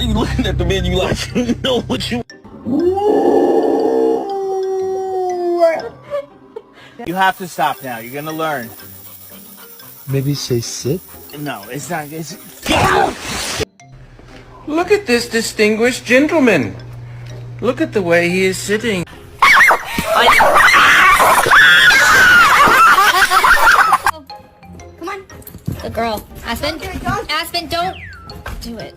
you looking at the menu like you know what you... You have to stop now. You're gonna learn. Maybe say sit? No, it's not. It's... Look at this distinguished gentleman. Look at the way he is sitting. Come on. Good girl. Aspen. Aspen, don't do it.